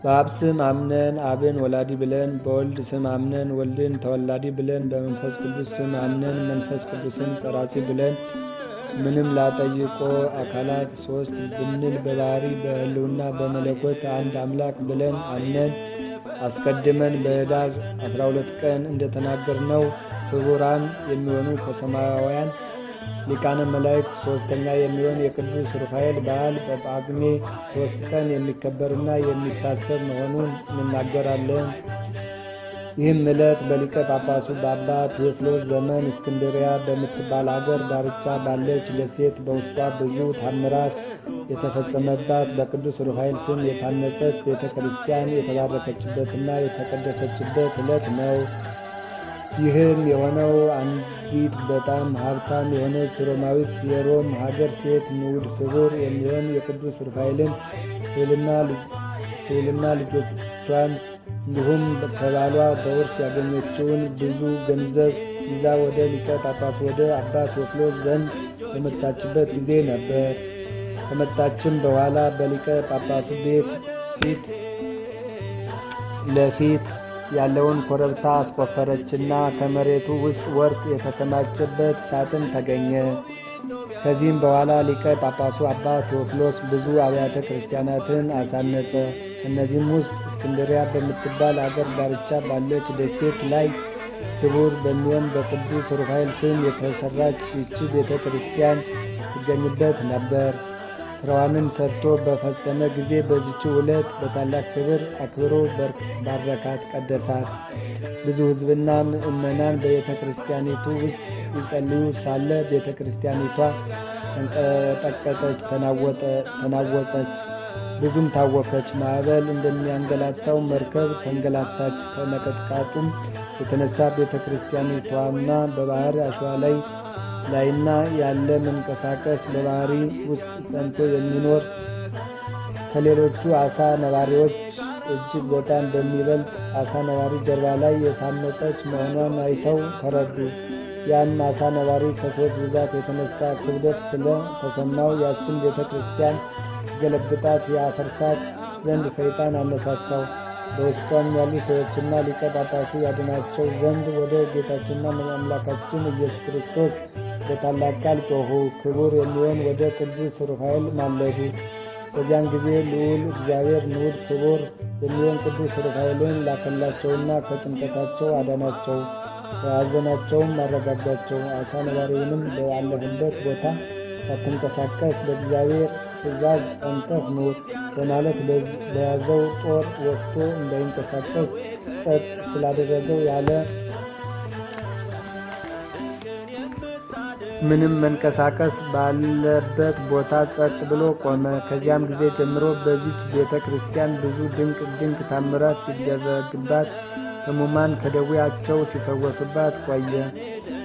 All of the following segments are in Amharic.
በአብ ስም አምነን አብን ወላዲ ብለን፣ በወልድ ስም አምነን ወልድን ተወላዲ ብለን፣ በመንፈስ ቅዱስ ስም አምነን መንፈስ ቅዱስን ጸራጺ ብለን፣ ምንም ላጠይቆ አካላት ሶስት ብንል በባህሪ በሕልውና በመለኮት አንድ አምላክ ብለን አምነን አስቀድመን በኅዳር 12 ቀን እንደተናገርነው ክቡራን የሚሆኑ ከሰማያውያን ሊቃነ መላእክት ሶስተኛ የሚሆን የቅዱስ ሩፋኤል በዓል በጳጉሜ 3 ቀን የሚከበርና የሚታሰብ መሆኑን እንናገራለን። ይህም ዕለት በሊቀ ጳጳሱ በአባ ቴዎፍሎስ ዘመን እስክንድርያ በምትባል አገር ዳርቻ ባለች ደሴት በውስጧ ብዙ ታምራት የተፈጸመባት በቅዱስ ሩፋኤል ስም የታነጸች ቤተ ክርስቲያን የተባረከችበትና የተቀደሰችበት ዕለት ነው። ይህም የሆነው አንዲት በጣም ሀብታም የሆነች ሮማዊት የሮም ሀገር ሴት ንዑድ ክቡር የሚሆን የቅዱስ ሩፋኤልን ስዕልና ልጆቿን እንዲሁም ከባሏ በውርስ ያገኘችውን ብዙ ገንዘብ ይዛ ወደ ሊቀ ጳጳሱ ወደ አባ ቴዎፍሎስ ዘንድ በመጣችበት ጊዜ ነበር። ከመጣችም በኋላ በሊቀ ጳጳሱ ቤት ፊት ለፊት ያለውን ኮረብታ አስቆፈረችና ከመሬቱ ውስጥ ወርቅ የተከማቸበት ሳጥን ተገኘ። ከዚህም በኋላ ሊቀ ጳጳሱ አባ ቴዎፍሎስ ብዙ አብያተ ክርስቲያናትን አሳነጸ። ከእነዚህም ውስጥ እስክንድርያ በምትባል አገር ዳርቻ ባለች ደሴት ላይ ክቡር በሚሆን በቅዱስ ሩፋኤል ስም የተሰራች ይህች ቤተ ክርስቲያን ትገኝበት ነበር። ስራዋንም ሰርቶ በፈጸመ ጊዜ በዚችው ዕለት በታላቅ ክብር አክብሮ ባረካት፣ ቀደሳት። ብዙ ሕዝብና ምእመናን በቤተ ክርስቲያኒቱ ውስጥ ሲጸልዩ ሳለ ቤተ ክርስቲያኒቷ ተንቀጠቀጠች፣ ተናወጸች፣ ብዙም ታወከች። ማዕበል እንደሚያንገላታው መርከብ ተንገላታች። ከመቀጥቃጡም የተነሳ ቤተ ክርስቲያኒቷና በባህር አሸዋ ላይና ያለ መንቀሳቀስ በባህሪ ውስጥ ጸንቶ የሚኖር ከሌሎቹ አሳ ነባሪዎች እጅግ በጣም በሚበልጥ አሳ ነባሪ ጀርባ ላይ የታነጸች መሆኗን አይተው ተረዱ። ያም አሳ ነባሪ ከሰዎች ብዛት የተነሳ ክብደት ስለ ተሰማው ያችን ቤተ ክርስቲያን ገለብጣት ያፈርሳት ዘንድ ሰይጣን አነሳሳው። በውስጧም ያሉ ሰዎችና ሊቀ ጳጳሱ ያድናቸው ዘንድ ወደ ጌታችንና አምላካችን ኢየሱስ ክርስቶስ በታላቅ ቃል ጮኹ። ክቡር የሚሆን ወደ ቅዱስ ሩፋኤል ማለዱ። በዚያን ጊዜ ልዑል እግዚአብሔር ንዑድ ክቡር የሚሆን ቅዱስ ሩፋኤልን ላከላቸውና ከጭንቀታቸው አዳናቸው፣ ከሐዘናቸውም አረጋጋቸው። አሳ ነባሪውንም ባለህበት ቦታ ሳትንቀሳቀስ በእግዚአብሔር ትእዛዝ ጸንተህ ኑር በማለት በያዘው ጦር ወቅቶ እንዳይንቀሳቀስ ጸጥ ስላደረገው ያለ ምንም መንቀሳቀስ ባለበት ቦታ ጸጥ ብሎ ቆመ። ከዚያም ጊዜ ጀምሮ በዚች ቤተ ክርስቲያን ብዙ ድንቅ ታምራት ሲደረግባት፣ ሕሙማን ከደዌያቸው ሲፈወሱባት ቆየ።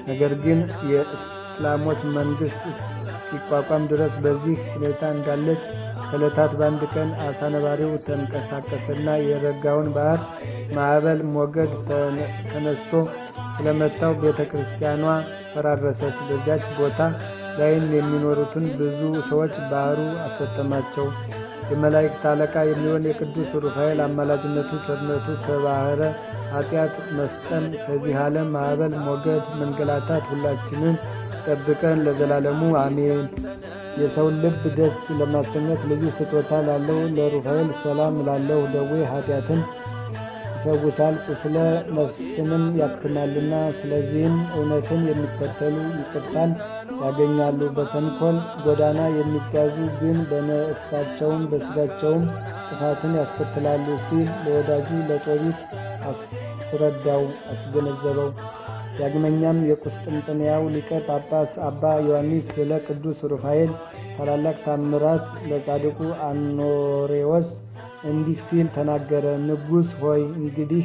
ነገር ግን የእስላሞች መንግሥት እስኪቋቋም ድረስ በዚህ ሁኔታ እንዳለች ከዕለታት በአንድ ቀን አሳ ነባሪው ተንቀሳቀሰና የረጋውን ባህር ማዕበል ሞገድ ተነስቶ ስለመታው ቤተ ክርስቲያኗ ፈራረሰች። በዚያች ቦታ ላይም የሚኖሩትን ብዙ ሰዎች ባህሩ አሰጠማቸው። የመላእክት አለቃ የሚሆን የቅዱስ ሩፋኤል አማላጅነቱ፣ ቸርነቱ ከባሕረ ኃጢአት መስጠም ከዚህ ዓለም ማዕበል ሞገድ መንገላታት ሁላችንን ጠብቀን ለዘላለሙ አሜን። የሰውን ልብ ደስ ለማሰኘት ልዩ ስጦታ ላለው ለሩፋኤል ሰላም ላለው ደዌ ኃጢአትን ይፈውሳል፣ ቁስለ ነፍስንም ያክማልና። ስለዚህም እውነትን የሚከተሉ ይቅርታን ያገኛሉ። በተንኮል ጎዳና የሚጓዙ ግን በነፍሳቸውም በሥጋቸውም ጥፋትን ያስከትላሉ ሲል ለወዳጁ ለጦቢት አስገነዘበው። ዳግመኛም የቁስጥንጥንያው ሊቀ ጳጳስ አባ ዮሐንስ ስለ ቅዱስ ሩፋኤል ታላላቅ ታምራት ለጻድቁ አኖሬዎስ እንዲህ ሲል ተናገረ። ንጉሥ ሆይ እንግዲህ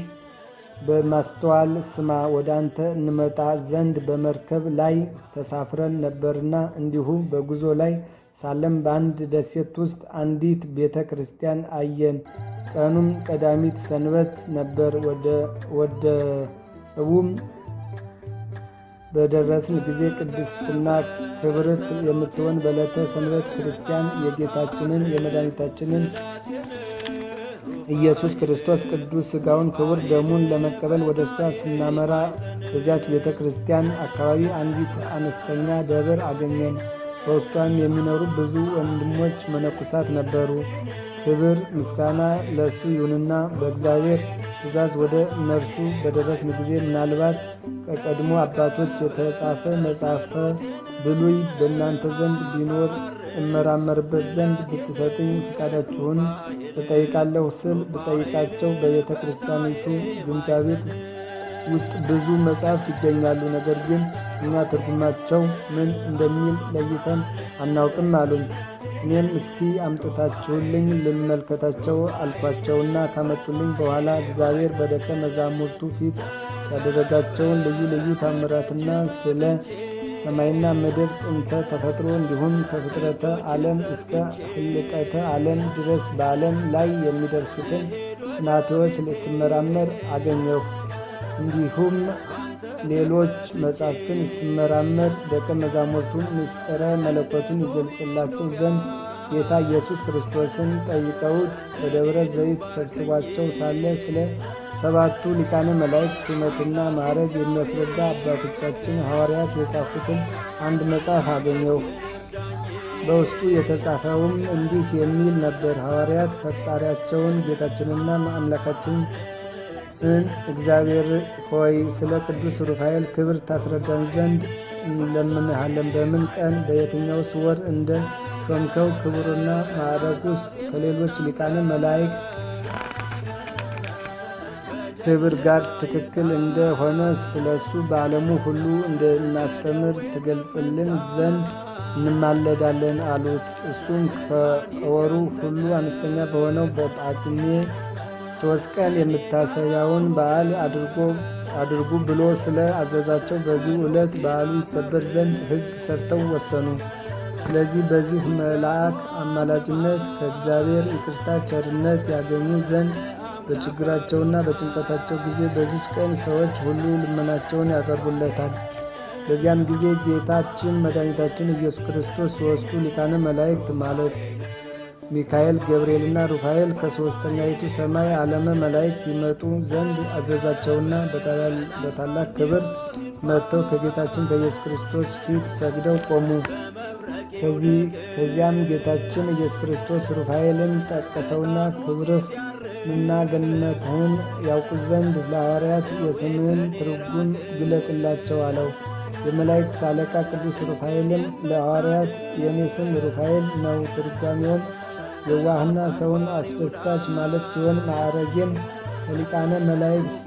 በማስተዋል ስማ። ወደ አንተ እንመጣ ዘንድ በመርከብ ላይ ተሳፍረን ነበርና እንዲሁ በጉዞ ላይ ሳለም በአንድ ደሴት ውስጥ አንዲት ቤተ ክርስቲያን አየን። ቀኑም ቀዳሚት ሰንበት ነበር። ወደ እቡም በደረስን ጊዜ ቅድስትና ክብርት የምትሆን በዕለተ ሰንበት ክርስቲያን የጌታችንን የመድኃኒታችንን ኢየሱስ ክርስቶስ ቅዱስ ሥጋውን ክቡር ደሙን ለመቀበል ወደ እሷ ስናመራ በዚያች ቤተ ክርስቲያን አካባቢ አንዲት አነስተኛ ደብር አገኘን። በውስጧም የሚኖሩ ብዙ ወንድሞች መነኮሳት ነበሩ። ክብር ምስጋና ለእሱ ይሁንና በእግዚአብሔር ትእዛዝ ወደ እነርሱ በደረስን ጊዜ ምናልባት ከቀድሞ አባቶች የተጻፈ መጽሐፈ ብሉይ በእናንተ ዘንድ ቢኖር እመራመርበት ዘንድ ብትሰጡኝ ፈቃዳችሁን እጠይቃለሁ ስል ብጠይቃቸው በቤተ ክርስቲያኒቱ ግምጃ ቤት ውስጥ ብዙ መጻሕፍት ይገኛሉ፣ ነገር ግን እኛ ትርጉማቸው ምን እንደሚል ለይተን አናውቅም አሉኝ። እኔም እስኪ አምጥታችሁልኝ ልመልከታቸው አልኳቸውና ካመጡልኝ በኋላ እግዚአብሔር በደቀ መዛሙርቱ ፊት ያደረጋቸውን ልዩ ልዩ ታምራትና ስለ ሰማይና ምድር ጥንተ ተፈጥሮ እንዲሁም ከፍጥረተ ዓለም እስከ ህልቀተ ዓለም ድረስ በዓለም ላይ የሚደርሱትን ናቴዎች ስመራመር አገኘሁ። እንዲሁም ሌሎች መጻሕፍትን ስመራመር ደቀ መዛሙርቱን ምስጢረ መለኮቱን ይገልጽላቸው ዘንድ ጌታ ኢየሱስ ክርስቶስን ጠይቀውት በደብረ ዘይት ሰብስቧቸው ሳለ ስለ ሰባቱ ሊቃነ መላእክት ሹመትና ማዕረግ የሚያስረዳ አባቶቻችን ሐዋርያት የጻፉትን አንድ መጽሐፍ አገኘሁ። በውስጡ የተጻፈውም እንዲህ የሚል ነበር። ሐዋርያት ፈጣሪያቸውን ጌታችንና አምላካችን እግዚአብሔር ሆይ ስለ ቅዱስ ሩፋኤል ክብር ታስረዳን ዘንድ እንለምንሃለን። በምን ቀን በየትኛውስ ወር እንደ ሾምከው ክቡርና ማዕረጉስ ከሌሎች ሊቃነ መላእክት ክብር ጋር ትክክል እንደሆነ ስለሱ በዓለሙ ሁሉ እንድናስተምር ትገልጽልን ዘንድ እንማለዳለን አሉት። እሱም ከወሩ ሁሉ አነስተኛ በሆነው በጳጉሜ 3 ቀን የመታሰቢያውን በዓል አድርጉ ብሎ ስለ አዘዛቸው በዚሁ ዕለት በዓሉ ይከበር ዘንድ ሕግ ሰርተው ወሰኑ። ስለዚህ በዚህ መልአክ አማላጅነት ከእግዚአብሔር ይቅርታ ቸርነት ያገኙ ዘንድ በችግራቸውና በጭንቀታቸው ጊዜ በዚች ቀን ሰዎች ሁሉ ልመናቸውን ያቀርቡለታል። በዚያም ጊዜ ጌታችን መድኃኒታችን ኢየሱስ ክርስቶስ 3ቱ ሊቃነ መላእክት ማለት ሚካኤል፣ ገብርኤልና ሩፋኤል ከሦስተኛይቱ ሰማይ ዓለመ መላእክት ይመጡ ዘንድ አዘዛቸውና በታላቅ ክብር መጥተው ከጌታችን በኢየሱስ ክርስቶስ ፊት ሰግደው ቆሙ። ከዚያም ጌታችን ኢየሱስ ክርስቶስ ሩፋኤልን ጠቀሰውና ክብርህንና ገነትህን ያውቁ ዘንድ ለሐዋርያት የስምህን ትርጉም ግለጽላቸው አለው። የመላእክት አለቃ ቅዱስ ሩፋኤልም ለሐዋርያት የኔ ስም ሩፋኤል ነው፣ ትርጓሜውም የዋህና ሰውን አስደሳች ማለት ሲሆን ማዕረጌም ከሊቃነ መላእክት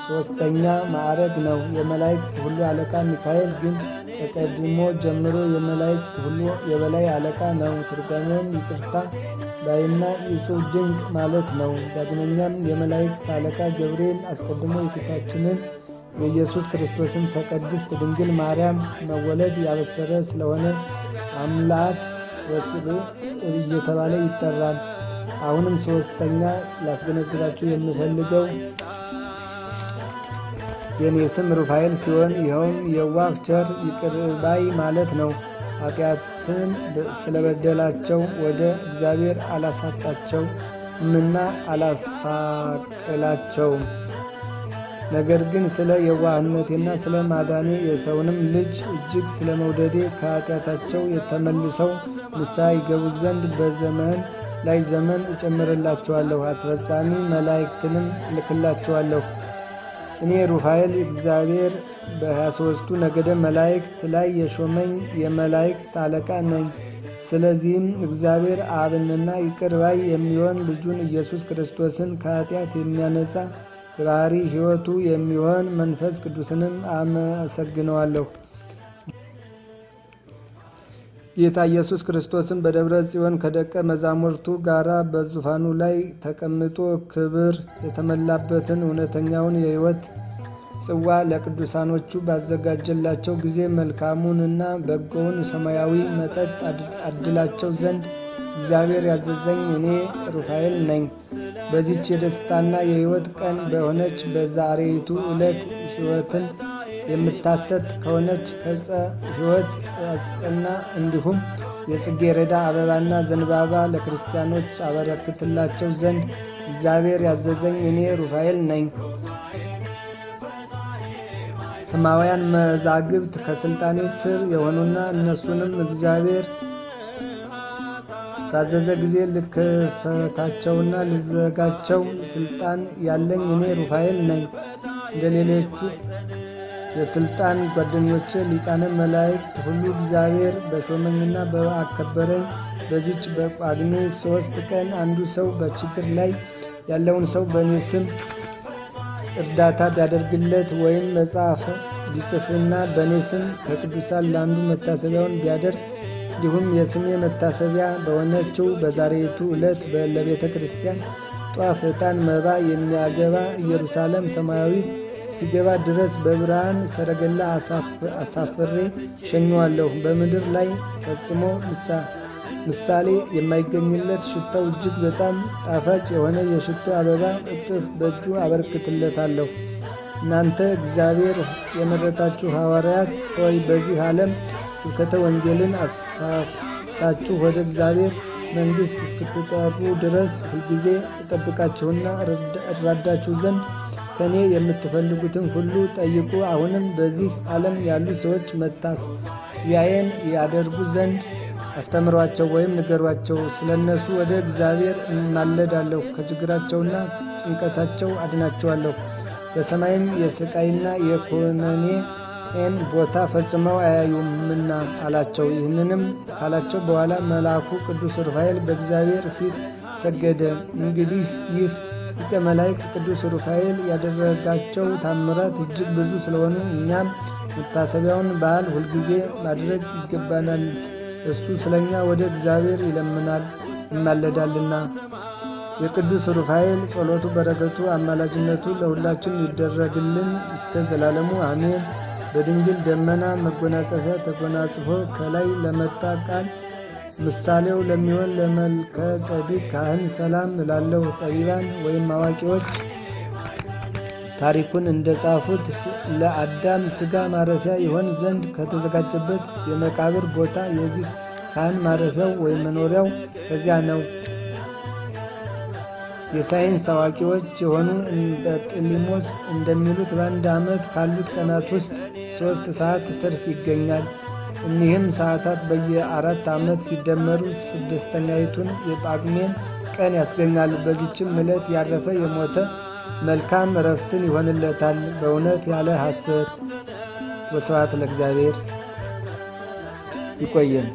3ኛ ማዕረግ ነው። የመላእክት ሁሉ አለቃ ሚካኤል ግን ከቀድሞ ጀምሮ የመላእክት ሁሉ የበላይ አለቃ ነው። ትርጓሜውም ይቅርታ ባይና ኢየሱስ ድንቅ ማለት ነው። ዳግመኛም የመላእክት አለቃ ገብርኤል አስቀድሞ የጌታችንን የኢየሱስ ክርስቶስን ከቅድስት ድንግል ማርያም መወለድ ያበሰረ ስለሆነ አምላክ ወስብእ እየተባለ ይጠራል። አሁንም 3ኛ ላስገነዝባችሁ የምፈልገው የኔ ስም ሩፋኤል ሲሆን ይኸውም የዋህ ቸር ይቅር ባይ ማለት ነው። ኃጢአትን ስለበደላቸው ወደ እግዚአብሔር አላሳጣቸውምና አላሳቅላቸውም። ነገር ግን ስለ የዋህነቴና ስለ ማዳኔ የሰውንም ልጅ እጅግ ስለ መውደዴ ከኃጢአታቸው የተመልሰው ንስሐ ይገቡ ዘንድ በዘመን ላይ ዘመን እጨምርላቸዋለሁ፣ አስፈጻሚ መላእክትንም እልክላቸዋለሁ። እኔ ሩፋኤል እግዚአብሔር በ23ቱ ነገደ መላእክት ላይ የሾመኝ የመላእክት አለቃ ነኝ። ስለዚህም እግዚአብሔር አብንና ይቅር ባይ የሚሆን ልጁን ኢየሱስ ክርስቶስን ከኃጢአት የሚያነጻ የባሕሪ ሕይወቱ የሚሆን መንፈስ ቅዱስንም አመሰግነዋለሁ። ጌታ ኢየሱስ ክርስቶስን በደብረ ጽዮን ከደቀ መዛሙርቱ ጋር በዙፋኑ ላይ ተቀምጦ ክብር የተመላበትን እውነተኛውን የሕይወት ጽዋ ለቅዱሳኖቹ ባዘጋጀላቸው ጊዜ መልካሙንና በጎውን ሰማያዊ መጠጥ አድላቸው ዘንድ እግዚአብሔር ያዘዘኝ እኔ ሩፋኤል ነኝ። በዚች የደስታና የሕይወት ቀን በሆነች በዛሬይቱ ዕለት ሕይወትን የምታሰጥ ከሆነች ከዕፀ ሕይወት አጽቅና እንዲሁም የጽጌረዳ አበባና ዘንባባ ለክርስቲያኖች አበረክትላቸው ዘንድ እግዚአብሔር ያዘዘኝ እኔ ሩፋኤል ነኝ። ሰማያውያን መዛግብት ከስልጣኔ ስር የሆኑና እነሱንም እግዚአብሔር ባዘዘ ጊዜ ልክፈታቸውና ልዘጋቸው ስልጣን ያለኝ እኔ ሩፋኤል ነኝ። እንደ ሌሎቹ የስልጣን ጓደኞቼ ሊቃነ መላእክት ሁሉ እግዚአብሔር በሾመኝና በአከበረኝ በዚች በጳጉሜ 3 ቀን አንዱ ሰው በችግር ላይ ያለውን ሰው በእኔ ስም እርዳታ ቢያደርግለት ወይም መጽሐፍ ቢጽፍና በእኔ ስም ከቅዱሳን ለአንዱ መታሰቢያውን ቢያደርግ እንዲሁም የስሜ መታሰቢያ በሆነችው በዛሬቱ ዕለት ለቤተ ክርስቲያን ጧፍ፣ ዕጣን፣ መባ የሚያገባ ኢየሩሳሌም ሰማያዊት እስኪገባ ድረስ በብርሃን ሰረገላ አሳፍሬ ሸኘዋለሁ። በምድር ላይ ፈጽሞ ምሳሌ የማይገኝለት ሽታው እጅግ በጣም ጣፋጭ የሆነ የሽቱ አበባ እጥፍ በእጁ አበረክትለታለሁ። እናንተ እግዚአብሔር የመረጣችሁ ሐዋርያት ሆይ በዚህ ዓለም ስብከተ ወንጌልን አስፋፍታችሁ ወደ እግዚአብሔር መንግሥት እስክትጠሩ ድረስ ሁልጊዜ እጠብቃችሁና እራዳችሁ ዘንድ ከእኔ የምትፈልጉትን ሁሉ ጠይቁ። አሁንም በዚህ ዓለም ያሉ ሰዎች መታሰቢያዬን ያደርጉ ዘንድ አስተምሯቸው ወይም ንገሯቸው። ስለ እነሱ ወደ እግዚአብሔር እማለዳለሁ፣ ከችግራቸውና ጭንቀታቸው አድናቸዋለሁ። በሰማይም የስቃይና የኩነኔን ቦታ ፈጽመው አያዩምና አላቸው። ይህንንም ካላቸው በኋላ መልአኩ ቅዱስ ሩፋኤል በእግዚአብሔር ፊት ሰገደ። እንግዲህ ይህ ሊቀ መላእክት ቅዱስ ሩፋኤል ያደረጋቸው ታምራት እጅግ ብዙ ስለሆኑ እኛም መታሰቢያውን በዓል ሁልጊዜ ማድረግ ይገባናል። እሱ ስለኛ ወደ እግዚአብሔር ይለምናል ይማለዳልና። የቅዱስ ሩፋኤል ጸሎቱ፣ በረከቱ፣ አማላጅነቱ ለሁላችን ይደረግልን እስከ ዘላለሙ አሜን። በድንግል ደመና መጎናጸፊያ ተጎናጽፎ ከላይ ለመጣ ቃል ምሳሌው ለሚሆን ለመልከ ጸዲቅ ካህን ሰላም እላለሁ። ጠቢባን ወይም አዋቂዎች ታሪኩን እንደጻፉት ለአዳም ሥጋ ማረፊያ ይሆን ዘንድ ከተዘጋጀበት የመቃብር ቦታ የዚህ ካህን ማረፊያው ወይም መኖሪያው ከዚያ ነው። የሳይንስ አዋቂዎች የሆኑ በጥሊሞስ እንደሚሉት በአንድ ዓመት ካሉት ቀናት ውስጥ 3 ሰዓት ትርፍ ይገኛል። እኒህም ሰዓታት በየ4 ዓመት ሲደመሩ 6ኛይቱን የጳጉሜን ቀን ያስገኛሉ። በዚችም ዕለት ያረፈ የሞተ መልካም ዕረፍትን ይሆንለታል በእውነት ያለ ሐሰት። ወስብሐት ለእግዚአብሔር። ይቆየን።